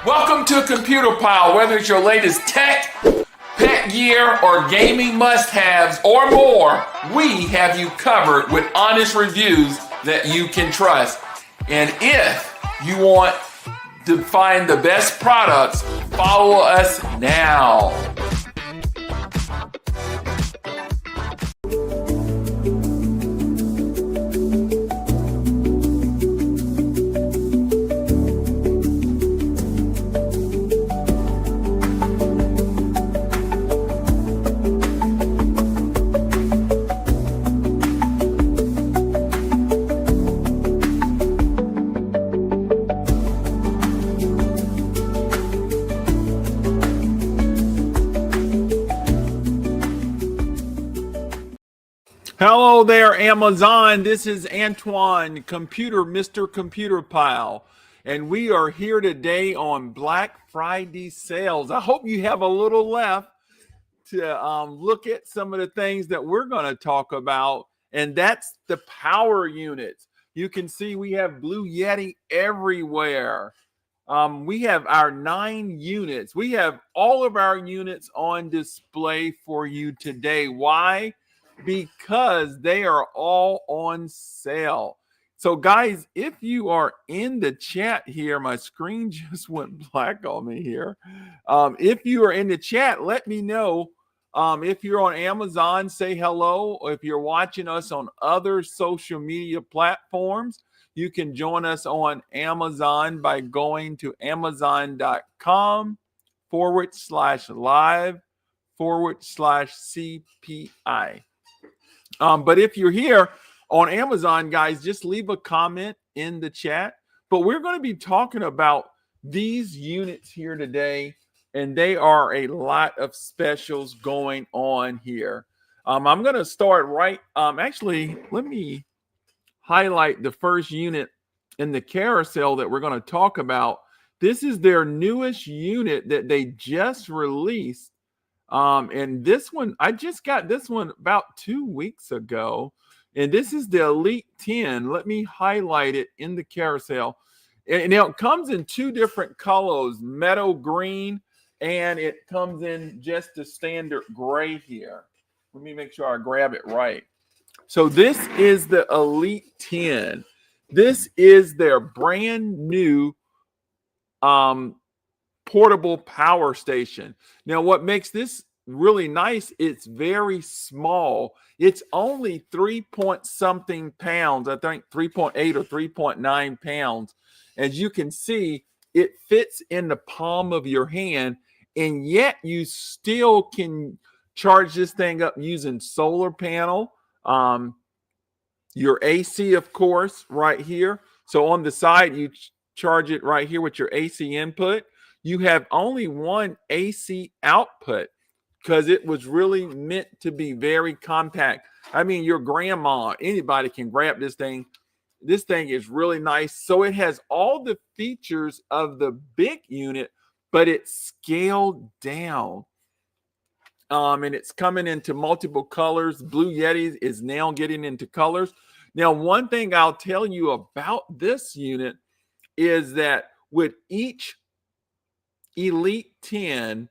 Welcome to Computer Pile. Whether it's your latest tech, pet gear, or gaming must-haves, or more, we have you covered with honest reviews that you can trust. And if you want to find the best products, follow us now. Hello there, Amazon. This is Antoine, Mr. Computer Pile, and we are here today on Black Friday sales. I hope you have a little left to look at some of the things that we're going to talk about, and that's the power units. You can see we have Bluetti everywhere. We have our 9 units. We have all of our units on display for you today. Why? Because they are all on sale. So guys, if you are in the chat here, my screen just went black on me here. If you are in the chat, let me know. If you're on Amazon, say hello. If you're watching us on other social media platforms, you can join us on Amazon by going to amazon.com/live/CPI. But if you're here on Amazon, guys, just leave a comment in the chat. But we're going to be talking about these units here today, and they are a lot of specials going on here. I'm going to start right. Actually, let me highlight the first unit in the carousel that we're going to talk about. This is their newest unit that they just released. And this one, I just got this one about 2 weeks ago. And this is the Elite 10. Let me highlight it in the carousel. And now it comes in 2 different colors, meadow green, and it comes in just the standard gray here. Let me make sure I grab it right. So this is the Elite 10. This is their brand new portable power station. Now, what makes this really nice, it's very small. It's only 3-point-something pounds, I think 3.8 or 3.9 pounds. As you can see, it fits in the palm of your hand, and yet you still can charge this thing up using solar panel, your AC, of course, right here. So on the side, you charge it right here with your AC input. You have only one AC output because it was really meant to be very compact. I mean, your grandma, anybody can grab this thing. This thing is really nice. So it has all the features of the big unit, but it's scaled down. And it's coming into multiple colors. Bluetti is now getting into colors. Now, one thing I'll tell you about this unit is that with each Elite 10,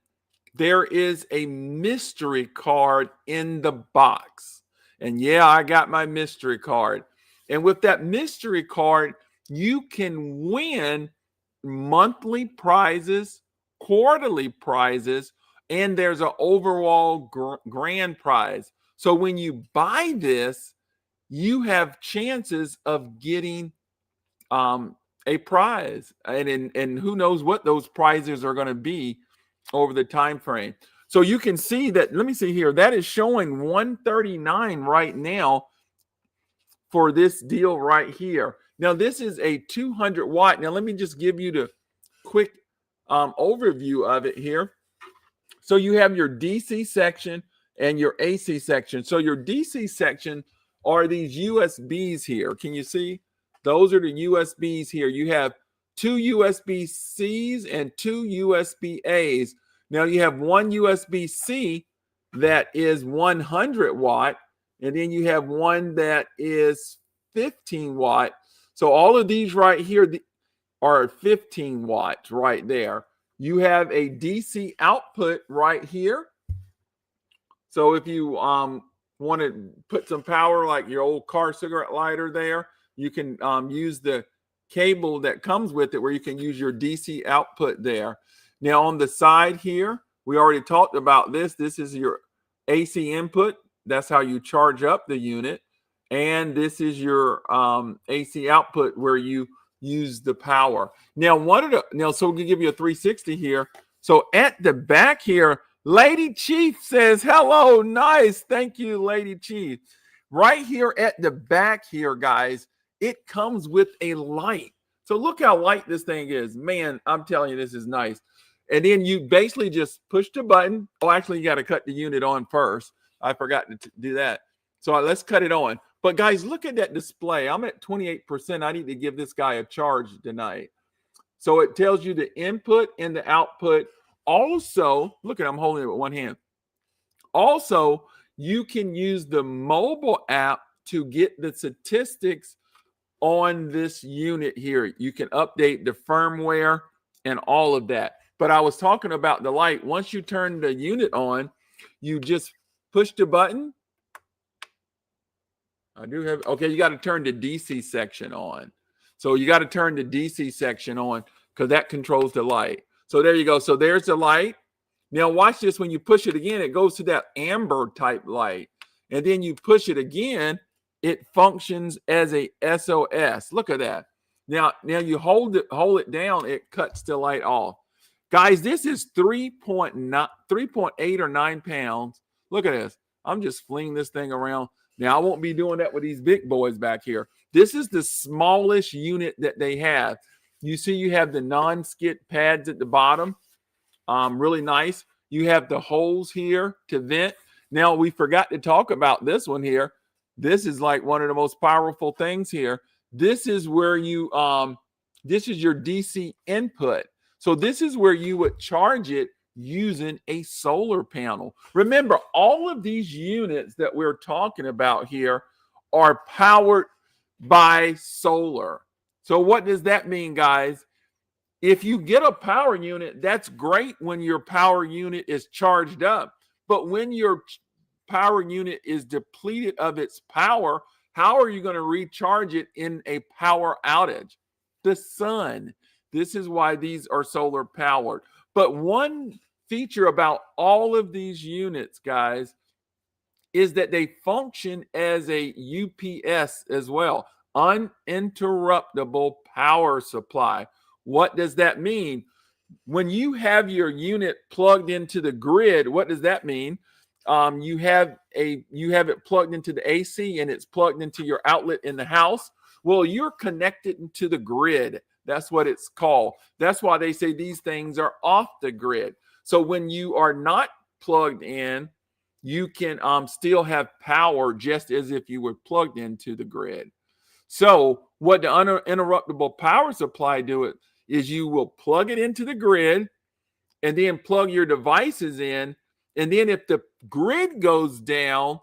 there is a mystery card in the box. And yeah, I got my mystery card. And with that mystery card, you can win monthly prizes, quarterly prizes, and there's an overall grand prize. So when you buy this, you have chances of getting a prize, and who knows what those prizes are going to be over the time frame. So you can see that. Let me see here. That is showing $139 right now for this deal right here. Now this is a 200 watt. Now let me just give you the quick overview of it here. So you have your DC section and your AC section. So your DC section are these USBs here. Can you see? Those are the USBs here. You have two USB-Cs and two USB-As. Now you have one USB-C that is 100 watt, and then you have one that is 15 watt. So all of these right here are 15 watts right there. You have a DC output right here. So if you want to put some power, like your old car cigarette lighter there, you can use the cable that comes with it, where you can use your DC output there. Now on the side here, we already talked about this. This is your AC input. That's how you charge up the unit. And this is your AC output, where you use the power. Now, so we'll give you a 360 here. So at the back here, Lady Chief says, hello, nice. Thank you, Lady Chief. Right here at the back here, guys, it comes with a light. So look how light this thing is. Man, I'm telling you, this is nice. And then you basically just push the button. Oh, actually, you got to cut the unit on first. I forgot to do that. So let's cut it on. But guys, look at that display. I'm at 28%. I need to give this guy a charge tonight. So it tells you the input and the output. Also, look at, I'm holding it with one hand. Also, you can use the mobile app to get the statistics on this unit here. You can update the firmware and all of that. But I was talking about the light. Once you turn the unit on, you just push the button. Okay, you got to turn the DC section on. So you got to turn the DC section on, because that controls the light. So there you go. So there's the light. Now watch this. When you push it again, it goes to that amber type light. And then you push it again, it functions as a SOS. Look at that. Now you hold it down, it cuts the light off. Guys, this is 3.8 or 9 pounds. Look at this. I'm just flinging this thing around. Now, I won't be doing that with these big boys back here. This is the smallest unit that they have. You see you have the non-skid pads at the bottom. Really nice. You have the holes here to vent. Now, we forgot to talk about this one here. This is like one of the most powerful things here. This is where you, this is your DC input. So this is where you would charge it using a solar panel. Remember, all of these units that we're talking about here are powered by solar. So what does that mean, guys? If you get a power unit, that's great when your power unit is charged up. But when your power unit is depleted of its power, how are you going to recharge it in a power outage? The sun. This is why these are solar powered. But one feature about all of these units, guys, is that they function as a UPS as well, uninterruptible power supply. What does that mean? When you have your unit plugged into the grid, what does that mean? You have it plugged into the AC and it's plugged into your outlet in the house. Well, you're connected to the grid. That's what it's called. That's why they say these things are off the grid. So when you are not plugged in, you can still have power just as if you were plugged into the grid. So what the uninterruptible power supply do is you will plug it into the grid and then plug your devices in. And then if the grid goes down,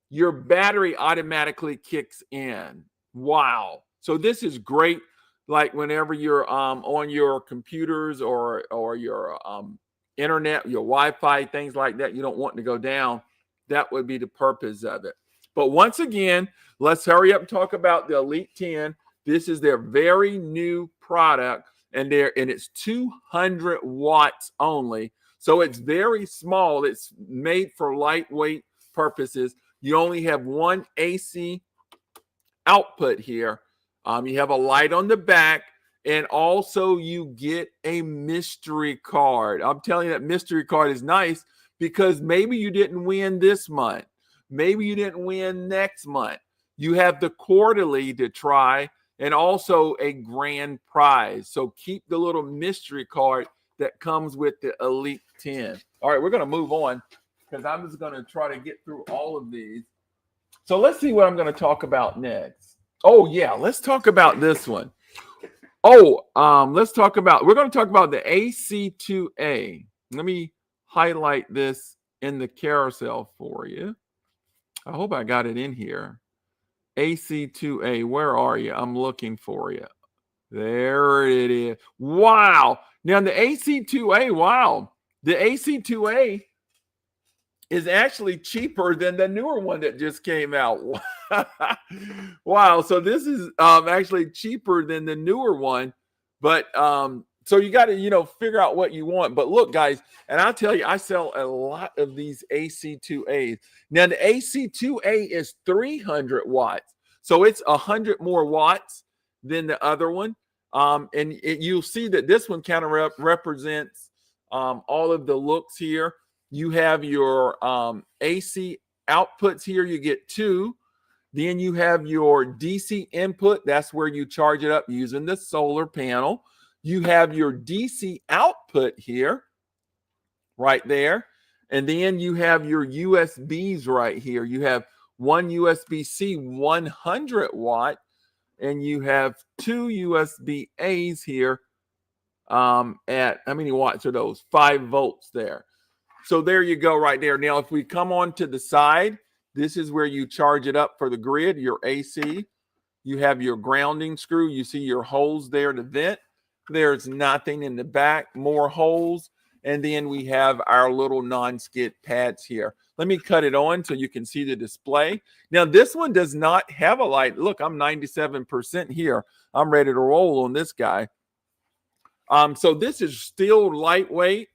your battery automatically kicks in. Wow. So this is great. Like whenever you're on your computers or your internet, your Wi-Fi, things like that, you don't want to go down. That would be the purpose of it. But once again, let's hurry up and talk about the Elite 10. This is their very new product, and it's 200 watts only. So it's very small. It's made for lightweight purposes. You only have one AC output here. You have a light on the back, and also you get a mystery card. I'm telling you, that mystery card is nice because maybe you didn't win this month. Maybe you didn't win next month. You have the quarterly to try and also a grand prize. So keep the little mystery card that comes with the Elite 10. All right, we're going to move on because I'm just going to try to get through all of these. So let's see what I'm going to talk about next. Oh, yeah, let's talk about this one. Oh, we're going to talk about the AC2A. Let me highlight this in the carousel for you. I hope I got it in here. AC2A, where are you? I'm looking for you. There it is. Wow. Now the AC2A, wow. The AC2A is actually cheaper than the newer one that just came out. Wow. So this is actually cheaper than the newer one. But so you got to, figure out what you want. But look, guys, and I'll tell you, I sell a lot of these AC2As. Now the AC2A is 300 watts. So it's 100 more watts than the other one. You'll see that this one kind of represents all of the looks here. You have your AC outputs here. You get 2. Then you have your DC input. That's where you charge it up using the solar panel. You have your DC output here, right there. And then you have your USBs right here. You have one USB-C 100 watt, and you have 2 USB-As here at, how many watts are those? 5 volts there. So there you go right there. Now, if we come on to the side, this is where you charge it up for the grid, your AC. You have your grounding screw. You see your holes there to vent. There's nothing in the back, more holes. And then we have our little non-skid pads here. Let me cut it on so you can see the display. Now, this one does not have a light. Look, I'm 97% here. I'm ready to roll on this guy. So this is still lightweight.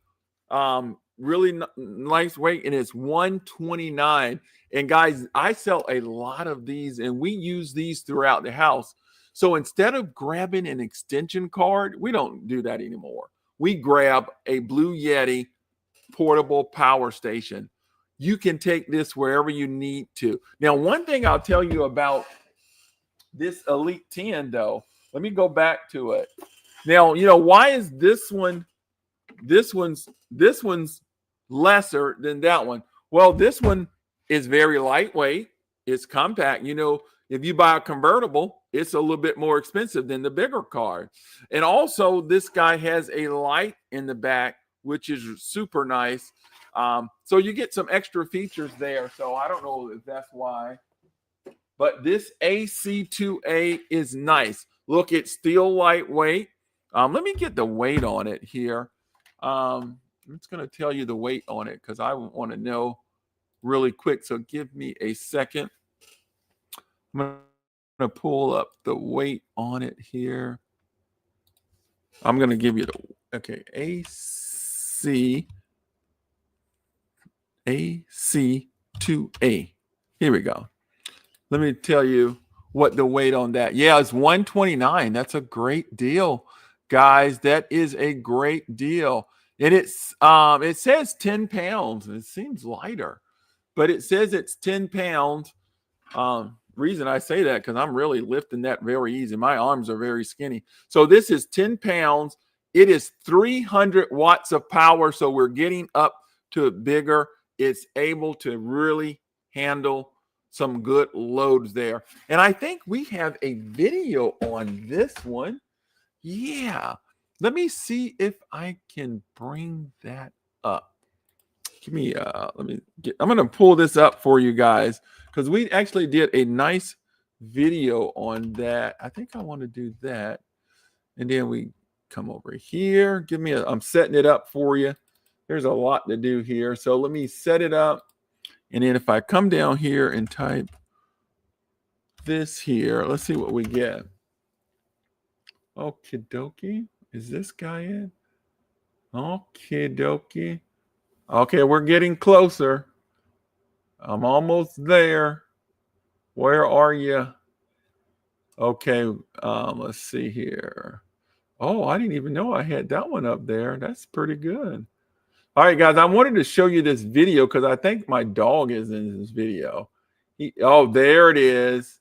Really nice weight, and it's $129. And guys, I sell a lot of these, and we use these throughout the house. So instead of grabbing an extension cord, we don't do that anymore. We grab a Blue Yeti portable power station. You can take this wherever you need to. Now, one thing I'll tell you about this Elite 10, though, let me go back to it. Now, why is this one's lesser than that one? Well, this one is very lightweight. It's compact. If you buy a convertible, it's a little bit more expensive than the bigger car. And also, this guy has a light in the back, which is super nice. So you get some extra features there. So I don't know if that's why. But this AC2A is nice. Look, it's still lightweight. Let me get the weight on it here. I'm just going to tell you the weight on it because I want to know really quick. So give me a second. I'm going to pull up the weight on it here. I'm going to give you AC2A. Here we go. Let me tell you what the weight on that. Yeah, it's 129. That's a great deal, guys. That is a great deal. And it says 10 pounds. It seems lighter, but it says it's 10 pounds. Reason I say that because I'm really lifting that very easy. My arms are very skinny. So this is 10 pounds. It is 300 watts of power. So we're getting up to bigger. It's able to really handle some good loads there. And I think we have a video on this one. Yeah. Let me see if I can bring that up. I'm going to pull this up for you guys because we actually did a nice video on that. I think I want to do that. And then we come over here. I'm setting it up for you. There's a lot to do here. So let me set it up. And then if I come down here and type this here, let's see what we get. Okie dokie. Is this guy in? Okie dokie. Okay, we're getting closer. I'm almost there. Where are you? Okay, let's see here. Oh, I didn't even know I had that one up there. That's pretty good. All right, guys, I wanted to show you this video because I think my dog is in this video. There it is.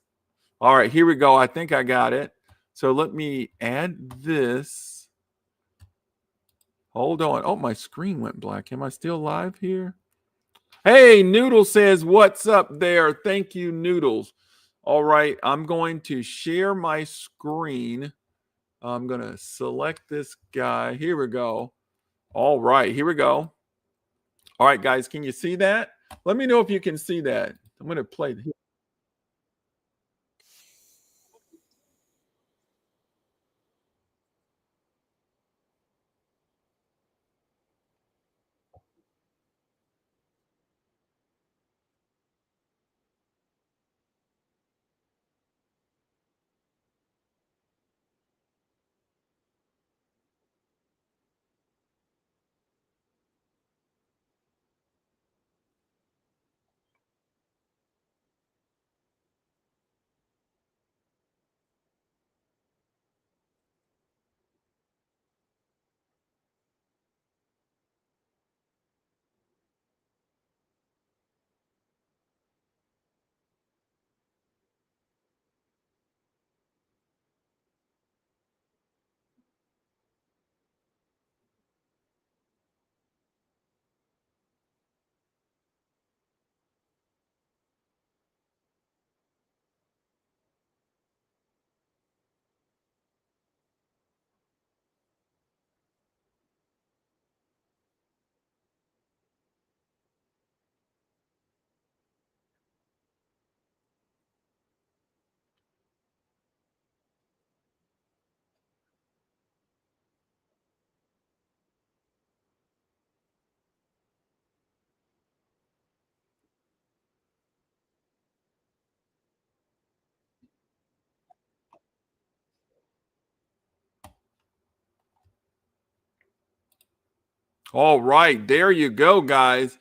All right, here we go. I think I got it. So let me add this. Hold on. Oh, my screen went black. Am I still live here? Hey, Noodle says, what's up there? Thank you, Noodles. All right, I'm going to share my screen. I'm going to select this guy. Here we go. All right, here we go. All right, guys, can you see that? Let me know if you can see that. I'm going to play. All right, there you go, guys.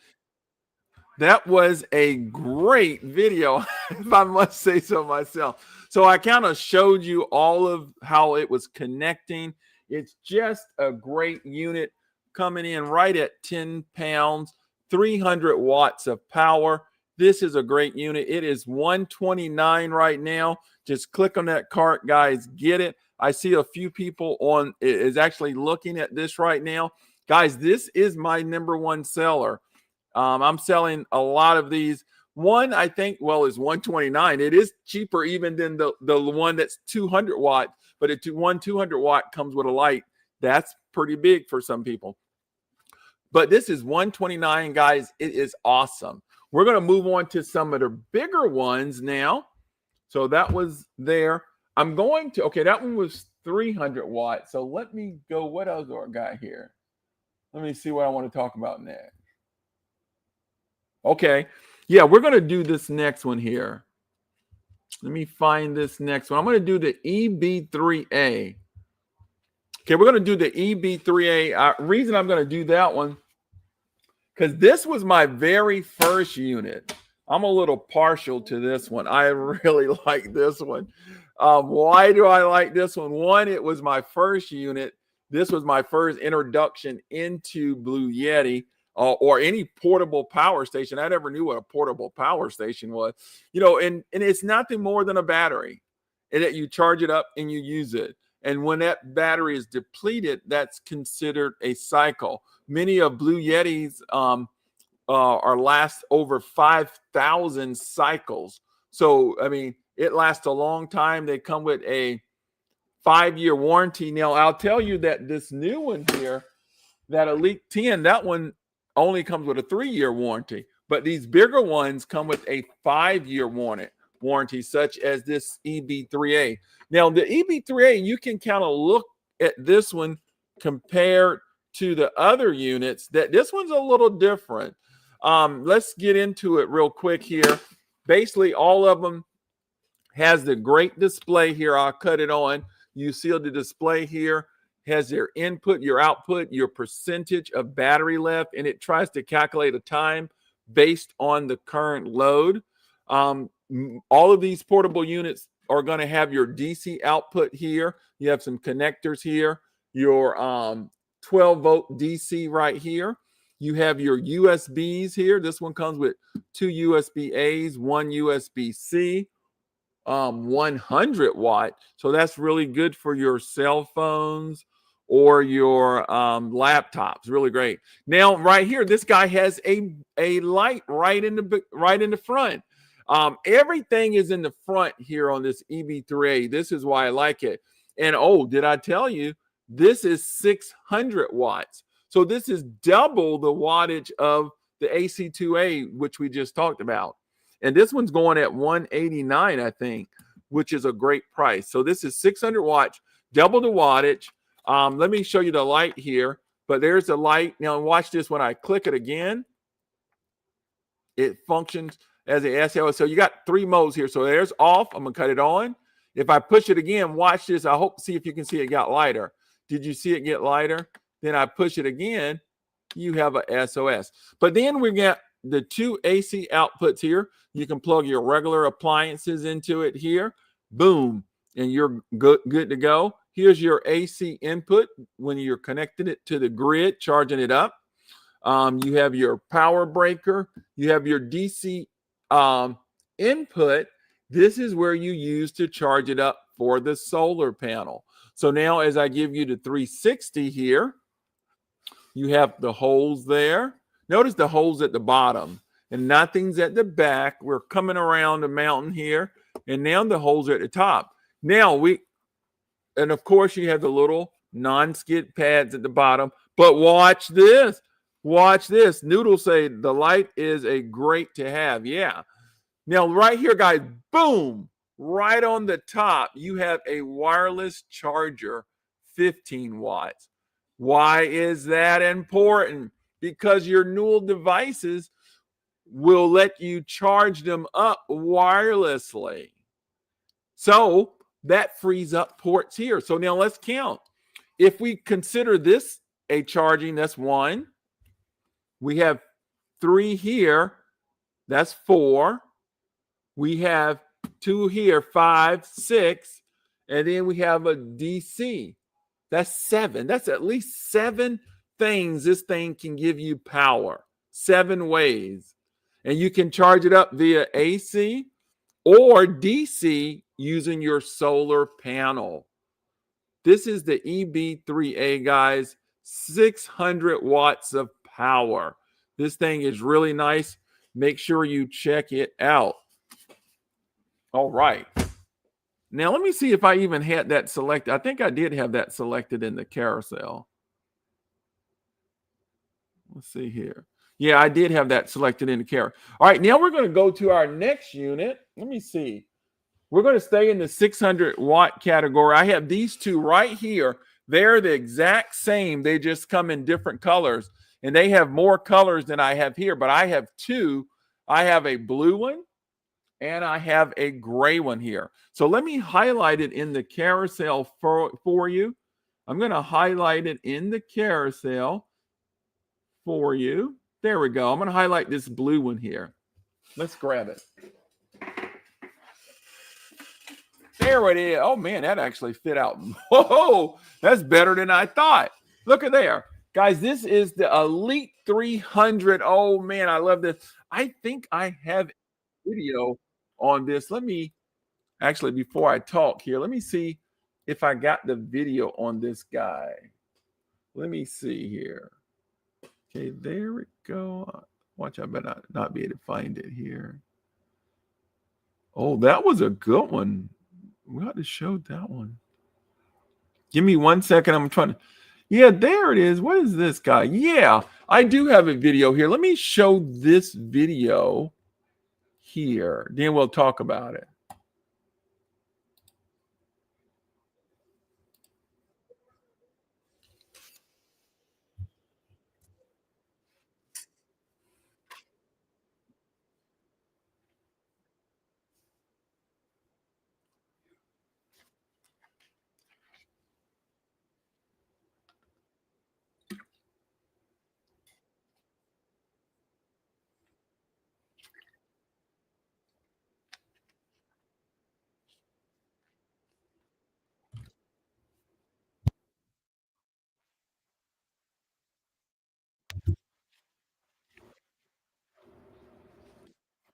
That was a great video, if I must say so myself. So I kind of showed you all of how it was connecting. It's just a great unit coming in right at 10 pounds, 300 watts of power. This is a great unit. It is 129 right now. Just click on that cart, guys. Get it. I see a few people on is actually looking at this right now. Guys, this is my number one seller. I'm selling a lot of these. One, I think, well, is 129. It is cheaper even than the one that's 200 watt, but a 200 watt comes with a light. That's pretty big for some people. But this is 129, guys. It is awesome. We're going to move on to some of the bigger ones now. So that was there. I'm going to, okay, that one was 300 watts. So let me go. What else do I got here? Let me see what I want to talk about next. Okay. Yeah, we're going to do this next one here. Let me find this next one. I'm going to do the EB3A. Okay, we're going to do the EB3A. Reason I'm going to do that one, because this was my very first unit. I'm a little partial to this one. I really like this one. Why do I like this one? One, it was my first unit. This was my first introduction into Bluetti or any portable power station. I never knew what a portable power station was, and it's nothing more than a battery, and that you charge it up and you use it. And when that battery is depleted, that's considered a cycle. Many of Bluetti's are last over 5,000 cycles. So, I mean, it lasts a long time. They come with a 5-year warranty. Now, I'll tell you that this new one here, that Elite 10, that one only comes with a 3-year warranty. But these bigger ones come with a 5-year warranty, such as this EB3A. Now, the EB3A, you can kind of look at this one compared to the other units, that this one's a little different. Let's get into it real quick here. Basically, all of them has the great display here. I'll cut it on. You see the display here has their input, your output, your percentage of battery left, and it tries to calculate a time based on the current load. All of these portable units are going to have your DC output here. You have some connectors here, your 12-volt DC right here. You have your USBs here. This one comes with 2 USB-As, 1 USB-C, 100 watt. So that's really good for your cell phones or your laptops. Really great. Now, right here, this guy has a light right in the front. Everything is in the front here on this EB3A. This is why I like it. And oh, did I tell you this is 600 watts? So this is double the wattage of the AC2A, which we just talked about. And this one's going at 189, I think, which is a great price. So this is 600 watts, double the wattage. Let me show you the light here. But there's the light. Now watch this. When I click it again, it functions as a SLS. So you got 3 modes here. So there's off. I'm going to cut it on. If I push it again, watch this. I hope, see if you can see it got lighter. Did you see it get lighter? Then I push it again. You have a SOS. But then we got the 2 AC outputs here. You can plug your regular appliances into it here. Boom. And you're good to go. Here's your AC input when you're connecting it to the grid, charging it up. You have your power breaker. You have your DC input. This is where you use to charge it up for the solar panel. So now as I give you the 360 here, you have the holes there. Notice the holes at the bottom and nothing's at the back. We're coming around the mountain here and now the holes are at the top. Now and of course you have the little non-skid pads at the bottom, but watch this. Watch this. Noodle say the light is a great to have. Yeah. Now right here, guys, boom, right on the top, you have a wireless charger, 15 watts. Why is that important? Because your Newell devices will let you charge them up wirelessly. So that frees up ports here. So now let's count. If we consider this a charging, that's 1. We have 3 here. That's 4. We have 2 here, 5, 6. And then we have a DC. That's 7. That's at least 7 things this thing can give you power. 7 ways. And you can charge it up via AC or DC using your solar panel. This is the EB3A, guys. 600 watts of power. This thing is really nice. Make sure you check it out. All right. Now, let me see if I even had that selected. I think I did have that selected in the carousel. Let's see here. Yeah, I did have that selected in the carousel. All right, now we're going to go to our next unit. Let me see. We're going to stay in the 600 watt category. I have these 2 right here. They're the exact same. They just come in different colors. And they have more colors than I have here. But I have 2. I have a blue one. And I have a gray one here. So let me highlight it in the carousel for you. I'm going to highlight it in the carousel for you. There we go. I'm going to highlight this blue one here. Let's grab it. There it is. Oh, man, that actually fit out. Whoa, that's better than I thought. Look at there. Guys, this is the Elite 300. Oh, man, I love this. I think I have a video on this. Let me actually, before I talk here, let me see if I got the video on this guy. Let me see here. Okay, there we go. Watch, I better not be able to find it here. Oh, that was a good one. We ought to show that one. Give me 1 second. I'm trying to. Yeah, there it is. What is this guy? Yeah, I do have a video here. Let me show this video here. Then we'll talk about it.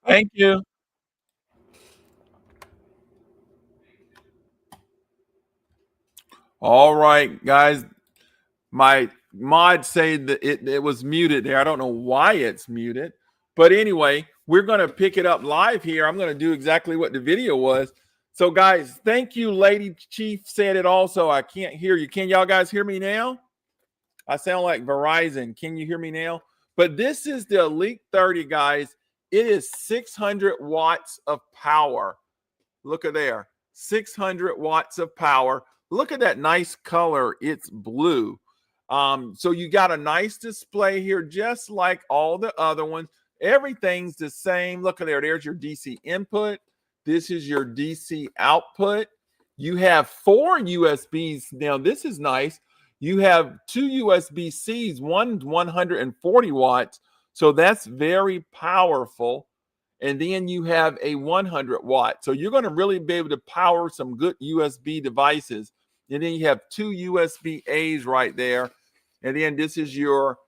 Thank you. All right, guys. My mod say that it was muted there. I don't know why it's muted. But anyway, we're going to pick it up live here. I'm going to do exactly what the video was. So, guys, thank you. Lady Chief said it also. I can't hear you. Can y'all guys hear me now? I sound like Verizon. Can you hear me now? But this is the Elite 30, guys. It is 600 watts of power. Look at there. 600 watts of power. Look at that nice color. It's blue. So you got a nice display here, just like all the other ones. Everything's the same. Look at there. There's your DC input. This is your DC output. You have 4 USBs. Now, this is nice. You have 2 USB-Cs, one 140 watts. So that's very powerful. And then you have a 100 watt. So you're going to really be able to power some good USB devices. And then you have 2 USB-As right there. And then this is your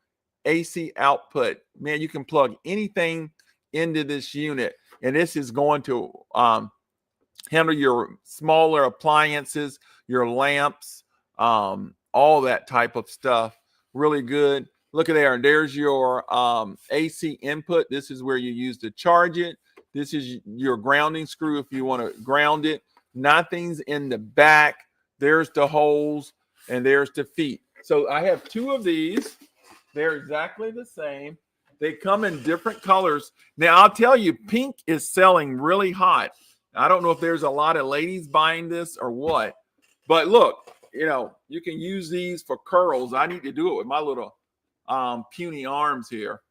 AC output. Man, you can plug anything into this unit. And this is going to handle your smaller appliances, your lamps, all that type of stuff. Really good. Look at there. And there's your AC input. This is where you use to charge it. This is your grounding screw if you want to ground it. Nothing's in the back. There's the holes and there's the feet. So I have 2 of these. They're exactly the same. They come in different colors. Now, I'll tell you, pink is selling really hot. I don't know if there's a lot of ladies buying this or what. But look, you know, you can use these for curls. I need to do it with my little puny arms here.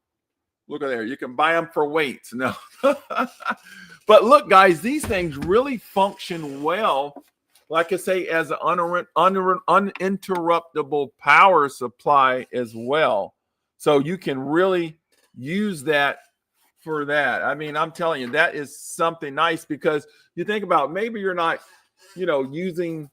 Look at there. You can buy them for weights. No. But look, guys, these things really function well, like I say, as an uninterruptible power supply as well. So you can really use that for that. I mean, I'm telling you, that is something nice, because you think about, maybe you're not, you know, using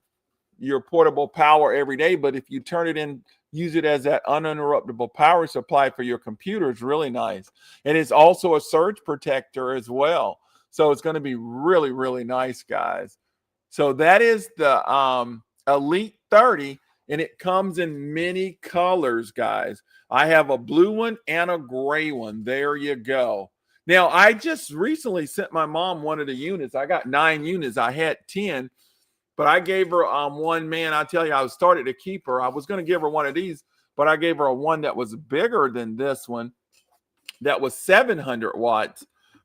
your portable power every day, but if you turn it in, use it as that uninterruptible power supply for your computer, it's really nice. And it's also a surge protector as well. So it's going to be really, really nice, guys. So that is the Elite 30, and it comes in many colors, guys. I have a blue one and a gray one. There you go. Now, I just recently sent my mom one of the units. I got 9 units. I had 10, but I gave her one. Man, I tell you, I started to keep her. I was going to give her one of these, but I gave her one that was bigger than this one. That was 700 watts.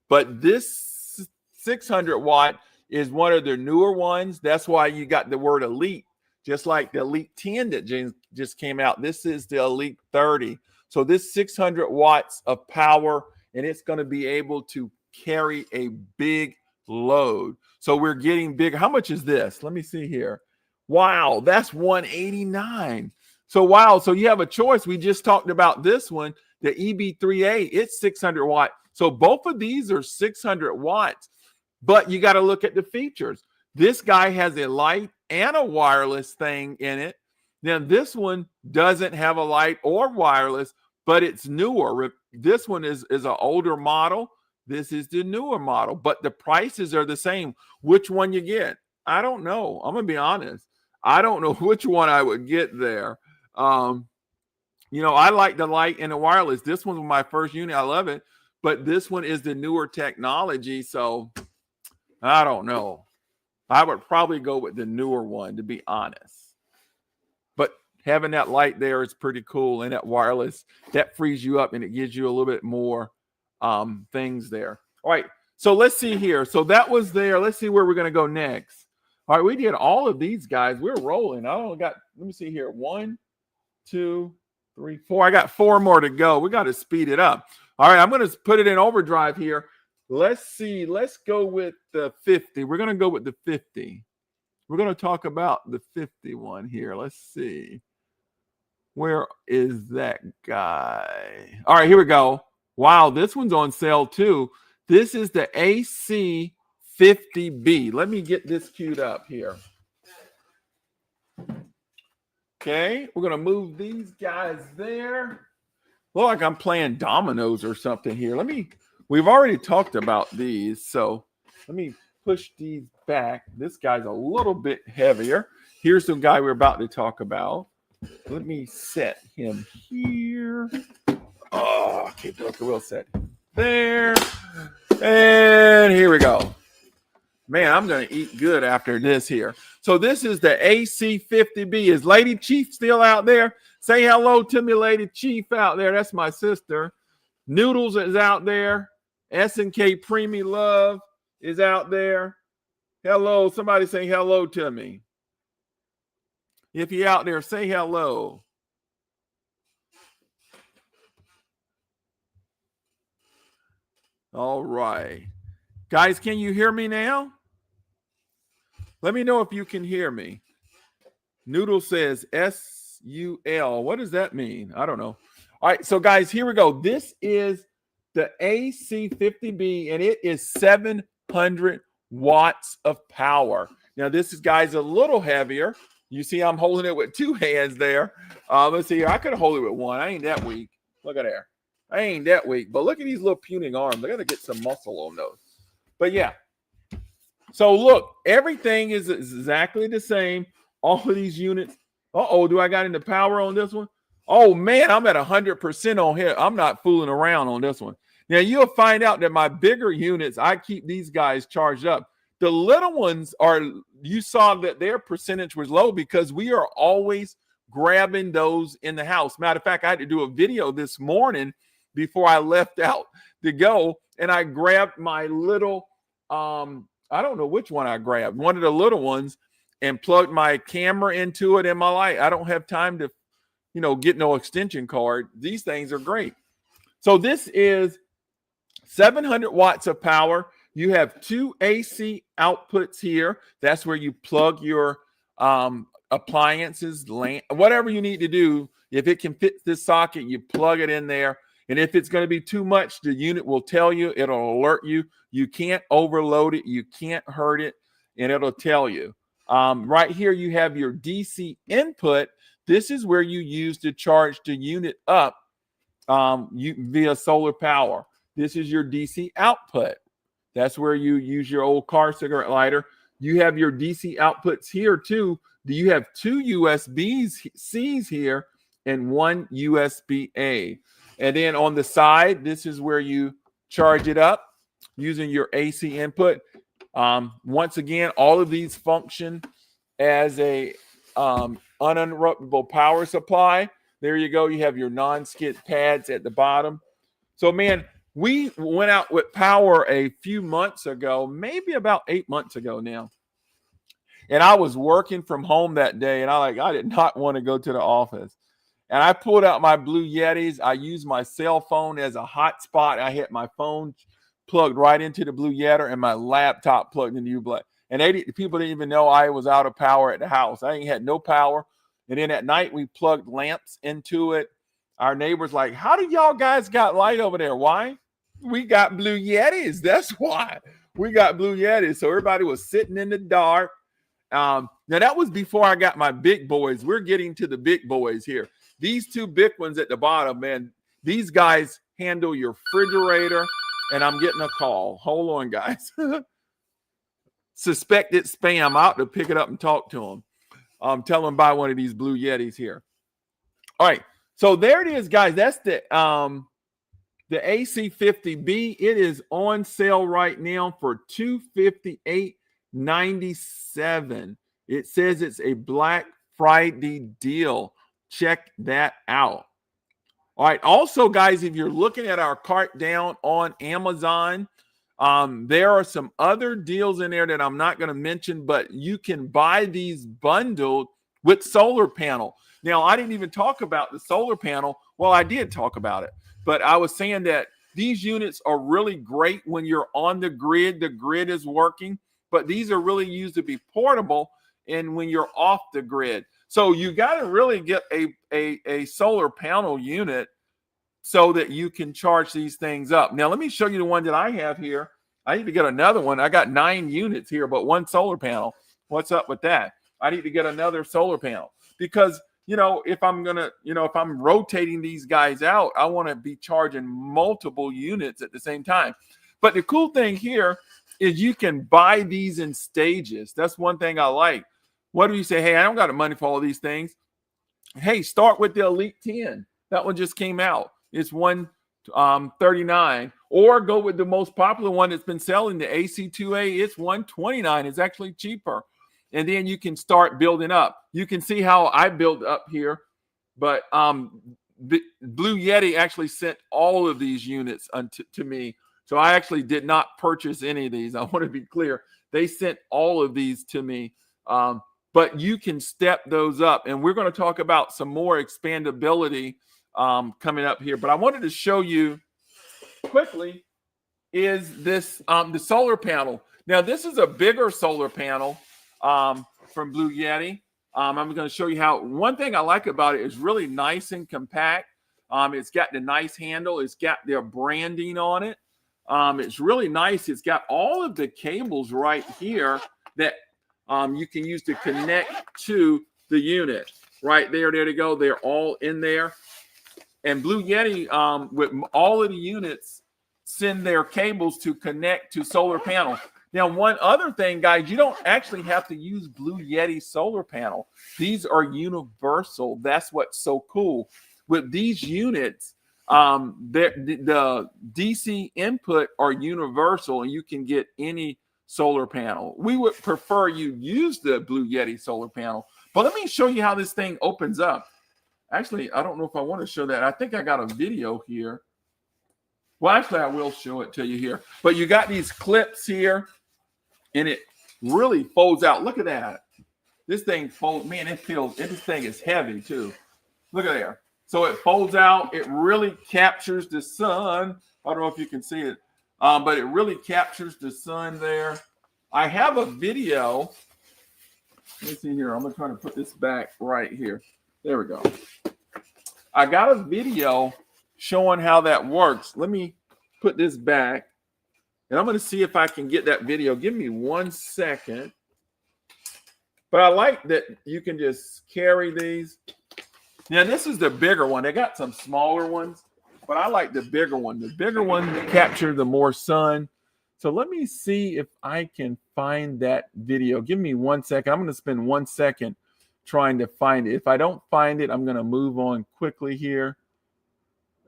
But this 600 watt is one of the newer ones. That's why you got the word Elite, just like the Elite 10 that just came out. This is the Elite 30. So this 600 watts of power, and it's going to be able to carry a big load. So we're getting bigger. How much is this? Let me see here. Wow, that's 189. So wow, so you have a choice. We just talked about this one, the EB3A. It's 600 watt. So both of these are 600 watts. But you got to look at the features. This guy has a light and a wireless thing in it. Then this one doesn't have a light or wireless, but it's newer. This one is an older model. This is the newer model, but the prices are the same. Which one you get? I don't know. I'm going to be honest. I don't know which one I would get there. You know, I like the light and the wireless. This one's my first unit. I love it. But this one is the newer technology. So I don't know. I would probably go with the newer one, to be honest. But having that light there is pretty cool. And that wireless, that frees you up and it gives you a little bit more things there. All right. So let's see here. So that was there. Let's see where we're going to go next. All right. We did all of these, guys. We're rolling. I only got, let me see here. 1, 2, 3, 4. I got 4 more to go. We got to speed it up. All right. I'm going to put it in overdrive here. Let's see. Let's go with the 50. We're going to go with the 50. We're going to talk about the 51 here. Let's see. Where is that guy? All right, here we go. Wow, this one's on sale too. This is the AC50B. Let me get this queued up here. Okay, we're going to move these guys there. Look like I'm playing dominoes or something here. We've already talked about these, so let me push these back. This guy's a little bit heavier. Here's the guy we're about to talk about. Let me set him here. Oh, okay, look, we'll set him there. And here we go. Man, I'm going to eat good after this here. So this is the AC50B. Is Lady Chief still out there? Say hello to me, Lady Chief out there. That's my sister. Noodles is out there. S&K Preemie Love is out there. Hello. Somebody say hello to me. If you're out there, say hello. All right. Guys, can you hear me now? Let me know if you can hear me. Noodle says SUL. What does that mean? I don't know. All right, so guys, here we go. This is the AC50B, and it is 700 watts of power. Now, this is, guys, a little heavier. You see I'm holding it with two hands there. Let's see here. I could hold it with one. I ain't that weak. Look at there. I ain't that weak. But look at these little puning arms. I got to get some muscle on those. But, yeah. So, look, everything is exactly the same. All of these units. Uh-oh, do I got into power on this one? Oh, man, I'm at 100% on here. I'm not fooling around on this one. Now, you'll find out that my bigger units, I keep these guys charged up. The little ones are, you saw that their percentage was low because we are always grabbing those in the house. Matter of fact, I had to do a video this morning before I left out to go, and I grabbed my little, I don't know which one I grabbed, one of the little ones, and plugged my camera into it and my light. I don't have time to, get no extension cord. These things are great. So this is 700 watts of power. You have two AC outputs here. That's where you plug your appliances, whatever you need to do. If it can fit this socket, you plug it in there. And if it's going to be too much, the unit will tell you. It'll alert you. You can't overload it. You can't hurt it. And it'll tell you. Right here, you have your DC input. This is where you use to charge the unit up via solar power. This is your DC output. That's where you use your old car cigarette lighter. You have your DC outputs here too. You have two USB-Cs here and one USB-A. And then on the side, this is where you charge it up using your AC input. Once again, all of these function as a uninterruptible power supply. There you go. You have your non-skid pads at the bottom. So, man, we went out with power a few months ago, maybe about 8 months ago now. And I was working from home that day, and I did not want to go to the office. And I pulled out my Blue Yetis. I used my cell phone as a hotspot. I had my phone plugged right into the Blue Yeti and my laptop plugged into U-Black. And people didn't even know I was out of power at the house. I ain't had no power. And then at night, we plugged lamps into it. Our neighbors like, how do y'all guys got light over there? Why? We got Blue Yetis. That's why. We got Blue Yetis. So everybody was sitting in the dark. Now, that was before I got my big boys. We're getting to the big boys here. These two big ones at the bottom, man, these guys handle your refrigerator. And I'm getting a call. Hold on, guys. Suspected spam. Out to pick it up and talk to them. Tell them buy one of these Blue Yetis here. All right. So there it is, guys. That's the AC50B. It is on sale right now for $258.97. It says it's a Black Friday deal. Check that out. All right. Also, guys, if you're looking at our cart down on Amazon, there are some other deals in there that I'm not going to mention, but you can buy these bundled with solar panel. Now, I didn't even talk about the solar panel. Well, I did talk about it, but I was saying that these units are really great when you're on the grid. The grid is working, but these are really used to be portable and when you're off the grid. So you got to really get a solar panel unit so that you can charge these things up. Now, let me show you the one that I have here. I need to get another one. I got 9 units here, but one solar panel. What's up with that? I need to get another solar panel because, if I'm going to, if I'm rotating these guys out, I want to be charging multiple units at the same time. But the cool thing here is you can buy these in stages. That's one thing I like. What do you say? Hey, I don't got the money for all these things. Hey, start with the Elite 10. That one just came out. It's 139. Or go with the most popular one that's been selling, the AC2A. It's 129. It's actually cheaper. And then you can start building up. You can see how I build up here. But Blue Yeti actually sent all of these units to me. So I actually did not purchase any of these. I want to be clear. They sent all of these to me. But you can step those up. And we're going to talk about some more expandability coming up here. But I wanted to show you quickly is this the solar panel. Now, this is a bigger solar panel from Blue Yeti. I'm going to show you how. One thing I like about it is really nice and compact. It's got the nice handle. It's got their branding on it. It's really nice. It's got all of the cables right here that you can use to connect to the unit. Right there, there they go. They're all in there. And Blue Yeti, with all of the units, send their cables to connect to solar panel. Now, one other thing, guys, you don't actually have to use Blue Yeti solar panel. These are universal. That's what's so cool. With these units, the DC input are universal, and you can get any solar panel. We would prefer you use the Blue Yeti solar panel. But let me show you how this thing opens up. Actually, I don't know if I want to show that. I think I got a video here. Well, actually, I will show it to you here. But you got these clips here, and it really folds out. Look at that. This thing folds. Man, this thing is heavy, too. Look at there. So it folds out. It really captures the sun. I don't know if you can see it, but it really captures the sun there. I have a video. Let me see here. I'm going to try to put this back right here. There we go. I got a video showing how that works. Let me put this back, and I'm going to see if I can get that video. Give me 1 second. But I like that you can just carry these. Now, this is the bigger one. They got some smaller ones, but I like the bigger one. The bigger one captures the more sun. So let me see if I can find that video. Give me 1 second. I'm going to spend 1 second trying to find it. If I don't find it, I'm going to move on quickly here.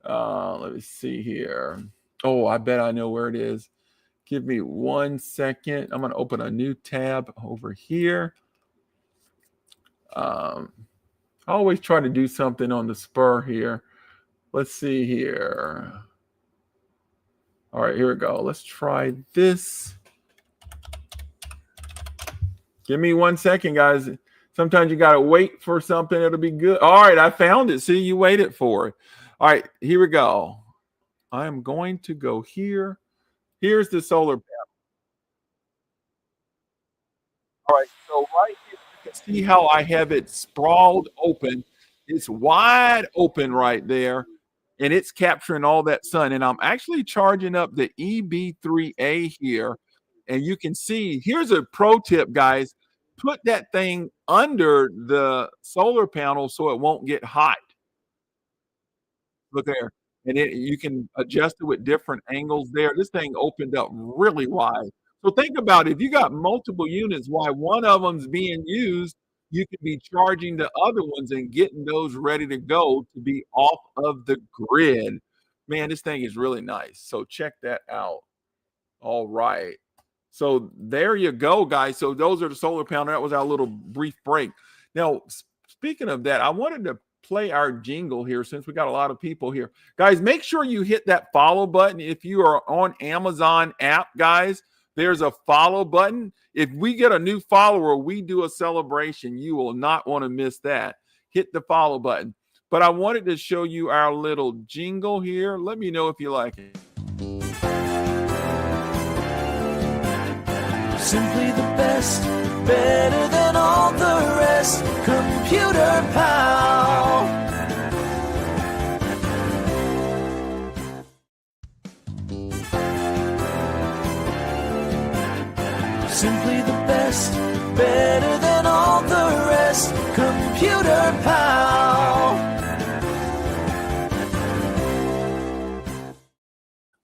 Let me see here. Oh, I bet I know where it is. Give me 1 second. I'm going to open a new tab over here. I always try to do something on the spur here. Let's see here. All right, here we go. Let's try this. Give me 1 second, guys. Sometimes you got to wait for something. It'll be good. All right, I found it. See, you waited for it. All right, here we go. I'm going to go here. Here's the solar panel. All right, so right here, you can see how I have it sprawled open. It's wide open right there, and it's capturing all that sun. And I'm actually charging up the EB3A here, and you can see, here's a pro tip, guys. Put that thing under the solar panel so it won't get hot. Look there. And you can adjust it with different angles there. This thing opened up really wide. So think about it. If you got multiple units, why one of them's being used, you could be charging the other ones and getting those ready to go to be off of the grid. Man, this thing is really nice. So check that out. All right. So there you go, guys. So those are the solar panel. That was our little brief break. Now, speaking of that, I wanted to play our jingle here since we got a lot of people here. Guys, make sure you hit that follow button. If you are on Amazon app, guys, there's a follow button. If we get a new follower, we do a celebration. You will not want to miss that. Hit the follow button. But I wanted to show you our little jingle here. Let me know if you like it. Simply the best, better than all the rest. Computer Pal. Simply the best, better than all the rest. Computer Pal.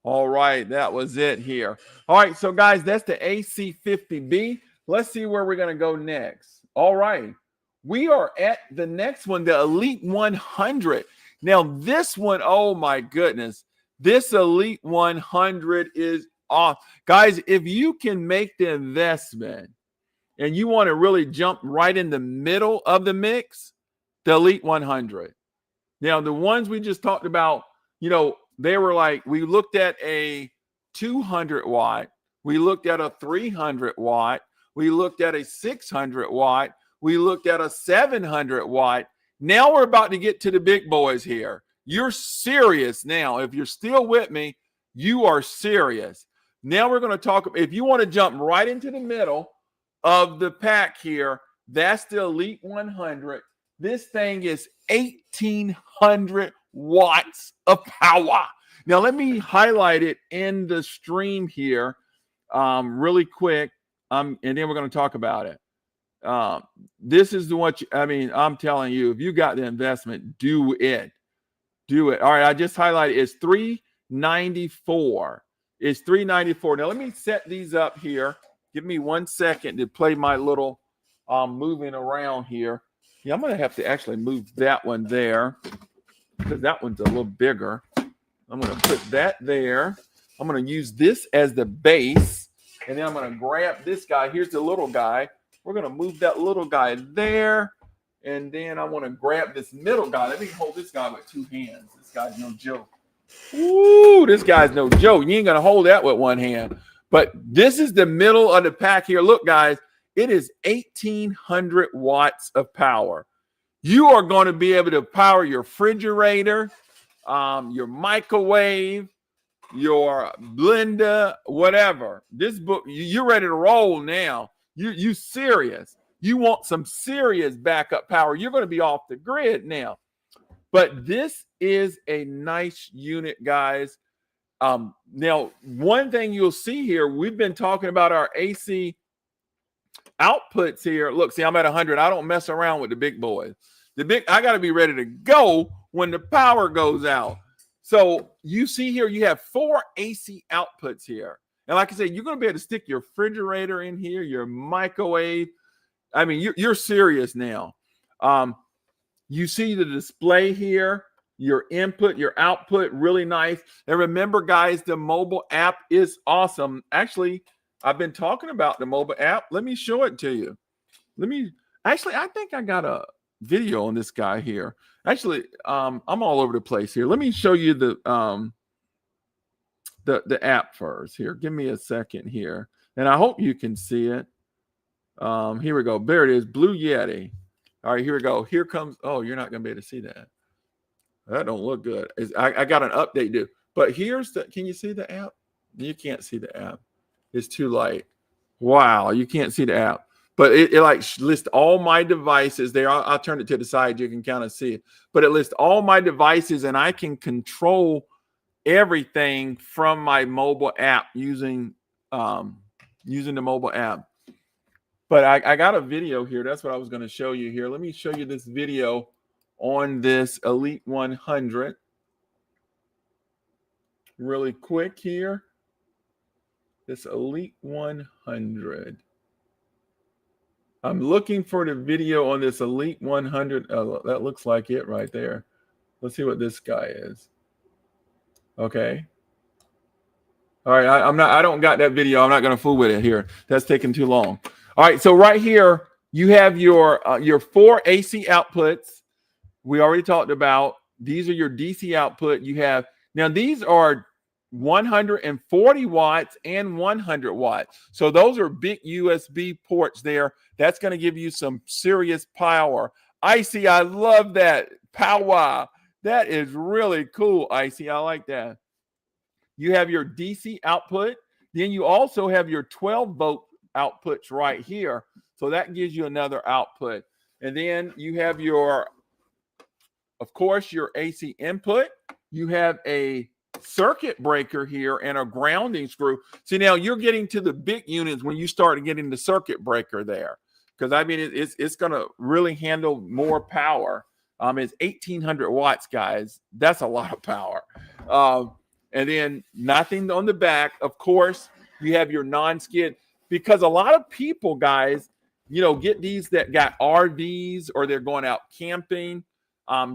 All right, that was it here. All right, so guys, that's the AC50B. Let's see where we're going to go next. All right, we are at the next one, the Elite 100. Now, this one, oh my goodness, this Elite 100 is off. Guys, if you can make the investment and you want to really jump right in the middle of the mix, the Elite 100. Now, the ones we just talked about, they were like, we looked at a 200 watt, we looked at a 300 watt, we looked at a 600 watt, we looked at a 700 watt. Now we're about to get to the big boys here. You're serious now. If you're still with me, you are serious. Now we're going to talk, if you want to jump right into the middle of the pack here, that's the Elite 100. This thing is 1,800 watts of power. Now, let me highlight it in the stream here really quick, and then we're going to talk about it. This is the one, I'm telling you, if you got the investment, do it. Do it. All right, I just highlighted it's 394. It's 394. Now, let me set these up here. Give me 1 second to play my little moving around here. Yeah, I'm going to have to actually move that one there because that one's a little bigger. I'm going to put that there. I'm going to use this as the base, and then I'm going to grab this guy. Here's the little guy. We're going to move that little guy there, and then I want to grab this middle guy. Let me hold this guy with 2 hands. This guy's no joke. Ooh, this guy's no joke. You ain't going to hold that with 1 hand. But this is the middle of the pack here. Look, guys. It is 1,800 watts of power. You are going to be able to power your refrigerator, your microwave, your blender, whatever. This book, you're ready to roll now. You serious. You want some serious backup power. You're going to be off the grid now. But this is a nice unit, guys. Now, one thing you'll see here, we've been talking about our AC outputs here. Look, see, I'm at 100. I don't mess around with the big boys. I got to be ready to go when the power goes out. So you see here, you have 4 AC outputs here. And like I said, you're going to be able to stick your refrigerator in here, your microwave. I mean, you're serious now. You see the display here, your input, your output, really nice. And remember, guys, the mobile app is awesome. Actually, I've been talking about the mobile app. Let me show it to you. I think I got a video on this guy here. Actually, I'm all over the place here. Let me show you the app first here. Give me a second here. And I hope you can see it. Here we go. There it is. Bluetti. All right, here we go. Here comes. Oh, you're not going to be able to see that. That don't look good. I got an update due. But here's can you see the app? You can't see the app. It's too light. Wow, you can't see the app. But it like lists all my devices there. I'll turn it to the side. You can kind of see it. But it lists all my devices, and I can control everything from my mobile app using the mobile app. But I got a video here. That's what I was going to show you here. Let me show you this video on this Elite 100 really quick here. This Elite 100. I'm looking for the video on this Elite 100. Oh, that looks like it right there. Let's see what this guy is. Okay. All right. I don't got that video. I'm not going to fool with it here. That's taking too long. All right. So right here, you have your 4 AC outputs. We already talked about. These are your DC output. You have, now these are 140 watts and 100 watts. So those are big USB ports there. That's going to give you some serious power. Icy, I love that. Power. That is really cool, Icy. I like that. You have your DC output. Then you also have your 12-volt outputs right here. So that gives you another output. And then you have of course, your AC input. You have a circuit breaker here and a grounding screw. See, now you're getting to the big units when you start getting the circuit breaker there. Because, I mean, it's going to really handle more power. It's 1,800 watts, guys. That's a lot of power. And then nothing on the back. Of course, you have your non-skid. Because a lot of people, guys, get these that got RVs or they're going out camping.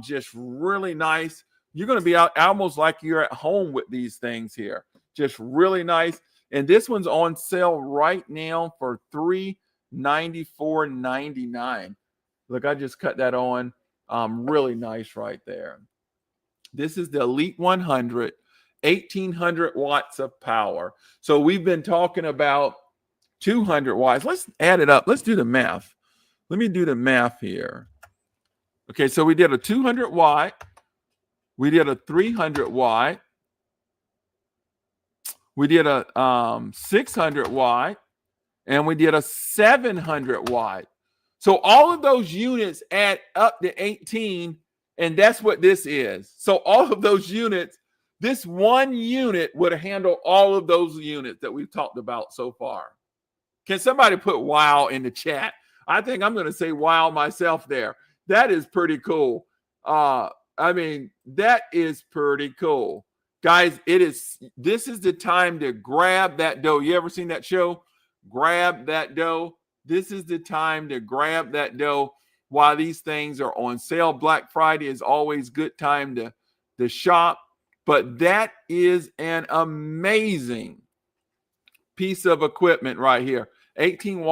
Just really nice. You're going to be out almost like you're at home with these things here. Just really nice. And this one's on sale right now for $394.99. Look, I just cut that on. Really nice right there. This is the Elite 100, 1,800 watts of power. So we've been talking about 200 watts. Let's add it up. Let's do the math. Let me do the math here. Okay, so we did a 200 watt. We did a 300 watt. We did a 600 watt. And we did a 700 watt. So all of those units add up to 18, and that's what this is. So all of those units, this one unit would handle all of those units that we've talked about so far. Can somebody put wow in the chat? I think I'm going to say wow myself there. That is pretty cool. That is pretty cool. Guys, this is the time to grab that dough. You ever seen that show? Grab that dough. This is the time to grab that dough while these things are on sale. Black Friday is always good time to shop. But that is an amazing piece of equipment right here. 18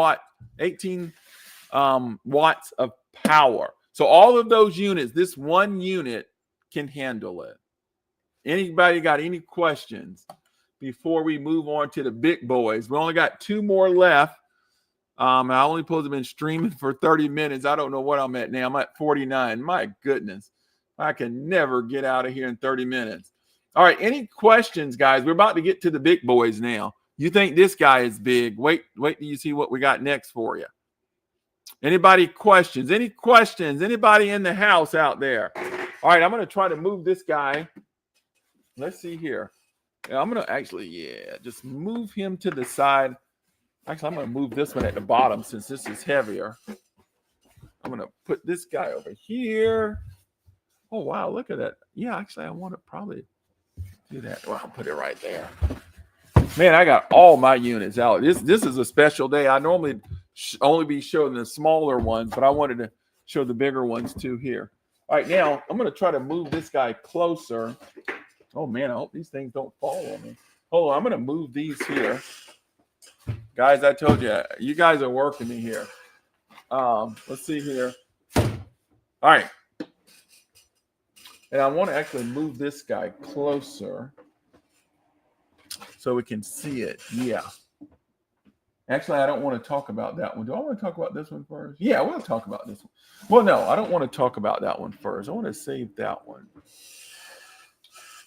watts of power. So all of those units, this one unit can handle it. Anybody got any questions before we move on to the big boys? We only got 2 more left. I only supposed to have been streaming for 30 minutes. I don't know what I'm at now. I'm at 49. My goodness. I can never get out of here in 30 minutes. All right. Any questions, guys? We're about to get to the big boys now. You think this guy is big. Wait till you see what we got next for you. Anybody questions? Any questions? Anybody in the house out there? All right. I'm going to try to move this guy. Let's see here. I'm going to actually, just move him to the side. Actually, I'm going to move this one at the bottom since this is heavier. I'm going to put this guy over here. Oh, wow. Look at that. Yeah, actually, I want to probably do that. Well, I'll put it right there. Man, I got all my units out. This is a special day. I normally only be showing the smaller ones, but I wanted to show the bigger ones too here. All right, now I'm going to try to move this guy closer. Oh, man, I hope these things don't fall on me. Hold on. I'm going to move these here. Guys, I told you, you guys are working me here. Let's see here. All right. And I want to actually move this guy closer so we can see it. Yeah. Actually, I don't want to talk about that one. Do I want to talk about this one first? Yeah, I want to talk about this one. Well, no, I don't want to talk about that one first. I want to save that one.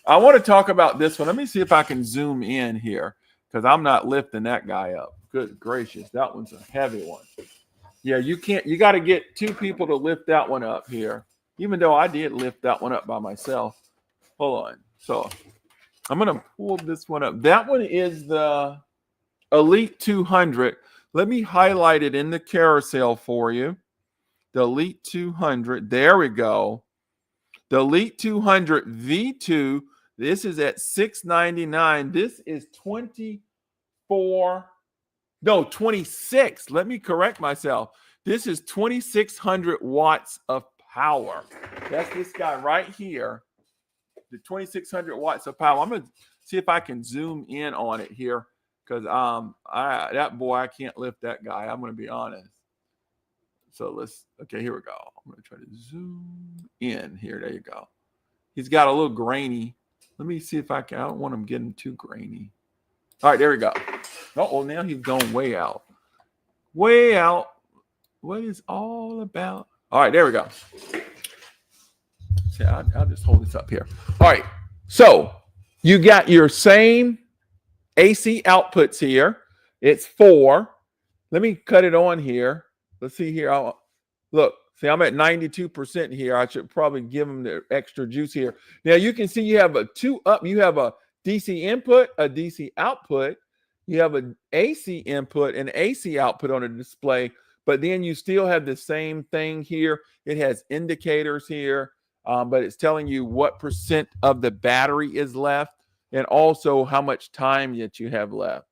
I want to talk about this one. Let me see if I can zoom in here because I'm not lifting that guy up. Good gracious. That one's a heavy one. Yeah, you got to get 2 people to lift that one up here, even though I did lift that one up by myself. Hold on. So I'm going to pull this one up. That one is the Elite 200. Let me highlight it in the carousel for you. The Elite 200. There we go. The Elite 200 V2. This is at $699. This is 26. Let me correct myself. This is 2,600 watts of power. That's this guy right here. The 2,600 watts of power. I'm going to see if I can zoom in on it here because that boy, I can't lift that guy. I'm going to be honest. So okay, here we go. I'm going to try to zoom in here. There you go. He's got a little grainy. Let me see if I can. I don't want him getting too grainy. All right, there we go. Oh, well, now he's going way out. Way out. What is all about? All right, there we go. See, I'll just hold this up here. All right, so you got your same AC outputs here. It's 4. Let me cut it on here. Let's see here. Look, see, I'm at 92% here. I should probably give them the extra juice here. Now, you can see you have a 2-up. You have a DC input, a DC output. You have an AC input and AC output on a display, but then you still have the same thing here. It has indicators here, but it's telling you what % of the battery is left and also how much time that you have left.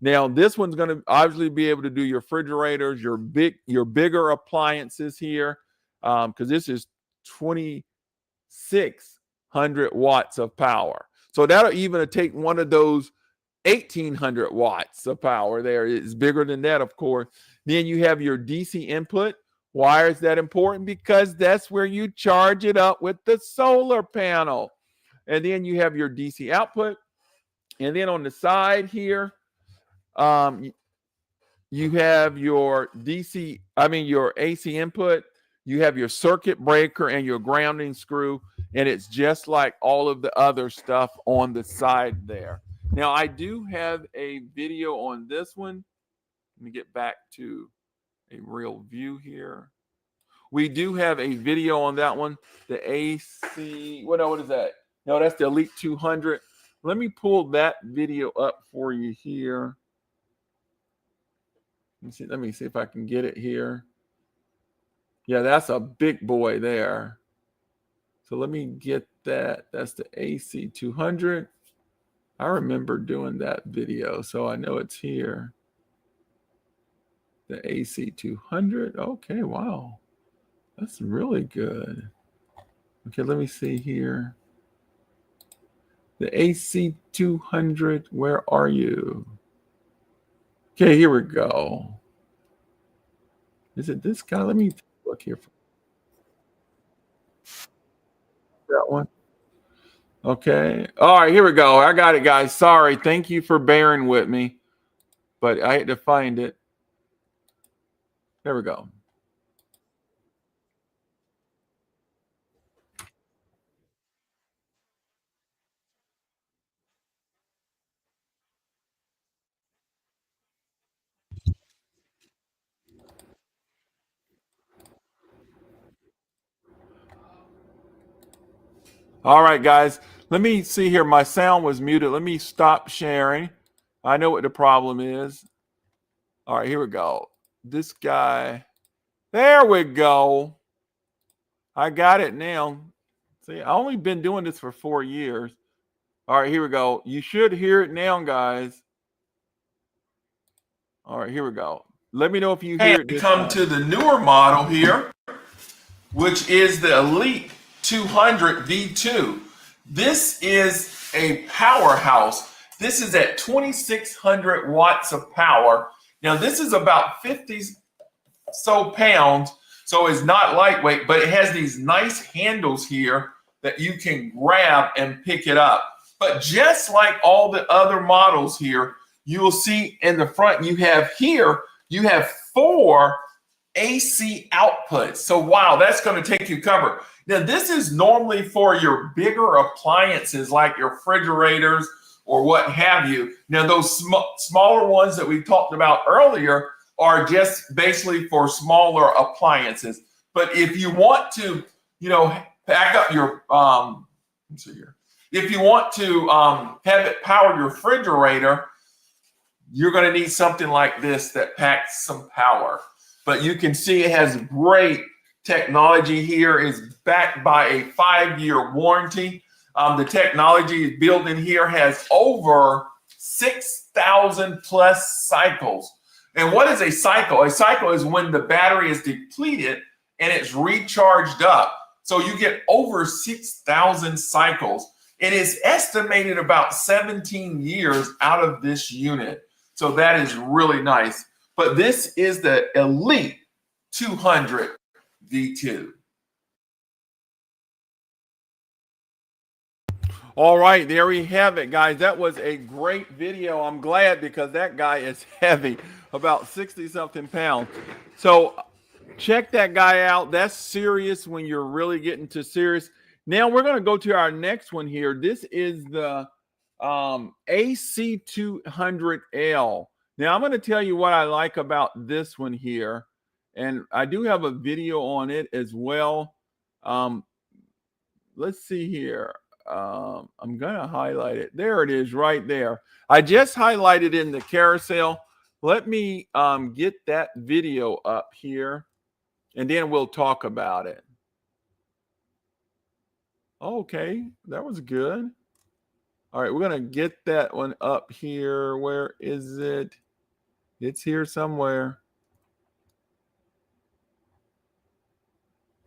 Now, this one's going to obviously be able to do your refrigerators, your bigger appliances here, because this is 2,600 watts of power. So that'll even take one of those 1,800 watts of power there. It's bigger than that, of course. Then you have your DC input. Why is that important? Because that's where you charge it up with the solar panel. And then you have your DC output. And then on the side here, you have your your AC input. You have your circuit breaker and your grounding screw. And it's just like all of the other stuff on the side there. Now, I do have a video on this one. Let me get back to a real view here. We do have a video on that one. The AC, what is that? No, that's the Elite 200. Let me pull that video up for you here. Let me see if I can get it here. Yeah, that's a big boy there. So let me get that. That's the AC 200. I remember doing that video, so I know it's here. The AC 200. Okay, wow. That's really good. Okay, let me see here. The AC 200, where are you? Okay, here we go. Is it this guy? Let me look here. That one. Okay. All right, here we go. I got it, guys. Sorry. Thank you for bearing with me, but I had to find it. There we go. All right, guys. Let me see here. My sound was muted. Let me stop sharing. I know what the problem is. All right, here we go. This guy. There we go. I got it now. See, I've only been doing this for 4 years. All right, here we go. You should hear it now, guys. All right, here we go. Let me know if you hear it. We come to the newer model here, which is the Elite 200 V2. This is a powerhouse. This is at 2,600 watts of power. Now, this is about 50 so pounds, so it's not lightweight, but it has these nice handles here that you can grab and pick it up. But just like all the other models here, you will see in the front, you have 4 AC outputs. So wow, that's going to take you cover. Now, this is normally for your bigger appliances like your refrigerators or what have you. Now, those smaller ones that we talked about earlier are just basically for smaller appliances. But if you want to, back up your, let's see here. If you want to have it power your refrigerator, you're going to need something like this that packs some power. But you can see it has great technology here. It's backed by a 5-year warranty. The technology built in here has over 6,000 plus cycles. And what is a cycle? A cycle is when the battery is depleted and it's recharged up. So you get over 6,000 cycles. It is estimated about 17 years out of this unit. So that is really nice. But this is the Elite 200 V2. All right, there we have it, guys. That was a great video. I'm glad because that guy is heavy, about 60-something pounds. So check that guy out. That's serious when you're really getting to serious. Now we're going to go to our next one here. This is the AC200L. Now I'm going to tell you what I like about this one here. And I do have a video on it as well. Let's see here. I'm going to highlight it. There it is right there. I just highlighted in the carousel. Let me get that video up here and then we'll talk about it. Okay, that was good. All right, we're going to get that one up here. Where is it? It's here somewhere.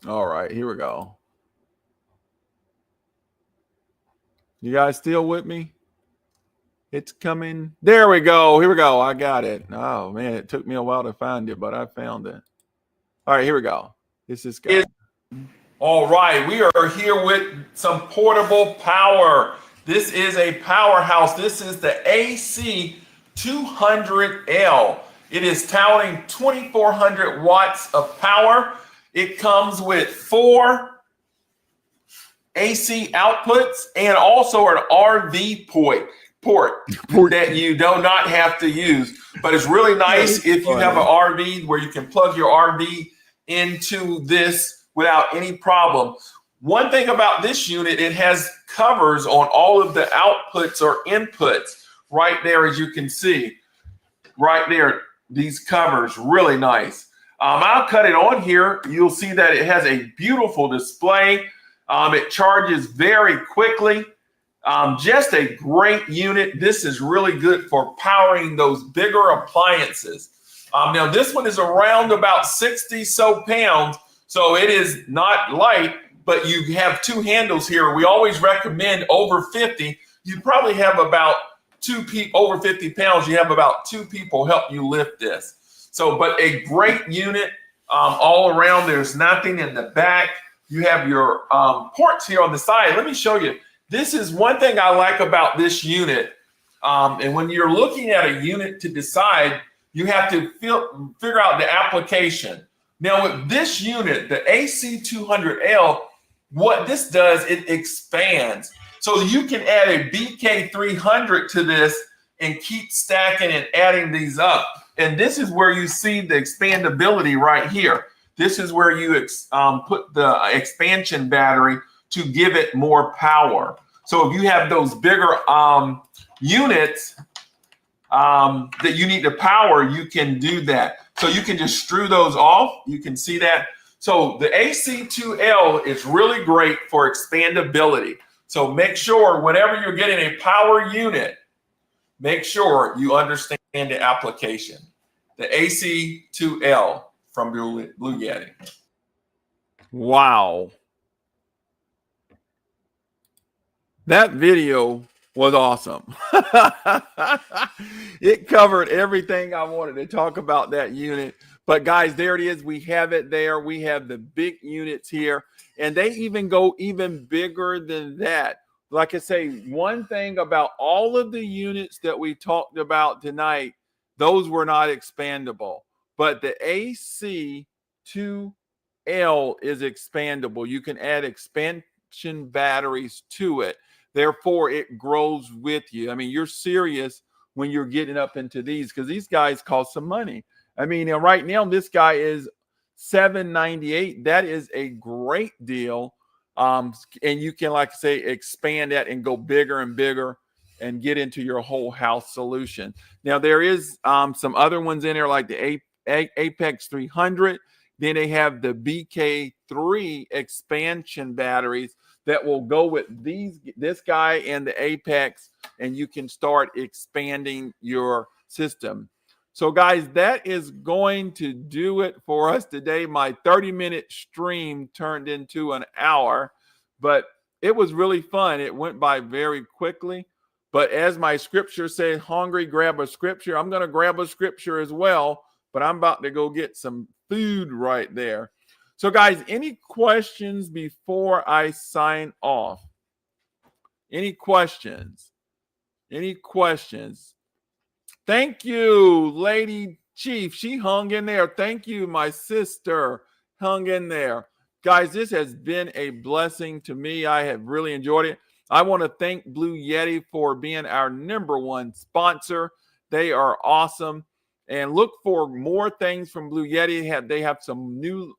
All right, here we go. You guys still with me? It's coming. There we go. Here we go. I got it. Oh, man, it took me a while to find it, but I found it. All right, here we go. This is guy. All right, we are here with some portable power. This is a powerhouse. This is the AC 200L. It is touting 2,400 watts of power. It comes with 4 AC outputs and also an RV port that you do not have to use. But it's really nice if you have an RV where you can plug your RV into this without any problem. One thing about this unit, it has covers on all of the outputs or inputs right there, as you can see. Right there, these covers, really nice. I'll cut it on here. You'll see that it has a beautiful display. It charges very quickly. Just a great unit. This is really good for powering those bigger appliances. Now, this one is around about 60 so pounds, so it is not light, but you have 2 handles here. We always recommend over 50. You probably have about 2 people, over 50 pounds, you have about 2 people help you lift this. So, but a great unit all around. There's nothing in the back. You have your ports here on the side. Let me show you. This is one thing I like about this unit. And when you're looking at a unit to decide, you have to figure out the application. Now with this unit, the AC200L, what this does, it expands. So you can add a BK300 to this and keep stacking and adding these up. And this is where you see the expandability right here. This is where you put the expansion battery to give it more power. So if you have those bigger units that you need to power, you can do that. So you can just screw those off. You can see that. So the AC2L is really great for expandability. So make sure whenever you're getting a power unit, make sure you understand the application. The AC2L from Blue Yeti. Wow. That video was awesome. It covered everything I wanted to talk about that unit. But guys, there it is. We have it there. We have the big units here. And they even go even bigger than that. Like I say, one thing about all of the units that we talked about tonight, those were not expandable. But the AC2L is expandable. You can add expansion batteries to it. Therefore, it grows with you. I mean, you're serious when you're getting up into these because these guys cost some money. I mean, right now, this guy is $798. That is a great deal. And you can, like I say, expand that and go bigger and bigger and get into your whole house solution. Now, there is some other ones in there like the Apex 300. Then they have the BK3 expansion batteries that will go with this guy and the Apex, and you can start expanding your system. So, guys, that is going to do it for us today. My 30-minute stream turned into an hour, but it was really fun. It went by very quickly. But as my scripture says, hungry, grab a scripture. I'm going to grab a scripture as well, but I'm about to go get some food right there. So, guys, any questions before I sign off? Any questions? Any questions? Thank you, Lady Chief. She hung in there. Thank you, my sister. Hung in there. Guys, this has been a blessing to me. I have really enjoyed it. I want to thank Blue Yeti for being our #1 sponsor. They are awesome. And look for more things from Blue Yeti. They have some new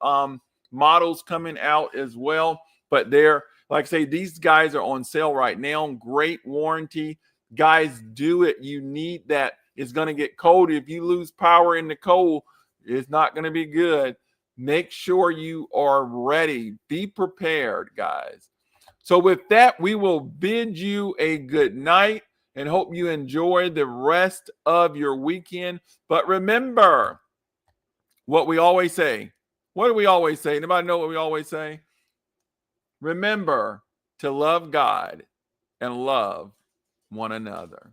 models coming out as well. But they're, like I say, these guys are on sale right now. Great warranty. Guys, do it. You need that. It's going to get cold. If you lose power in the cold, it's not going to be good. Make sure you are ready. Be prepared, guys. So with that, we will bid you a good night and hope you enjoy the rest of your weekend. But remember what we always say. What do we always say? Anybody know what we always say? Remember to love God and love one another.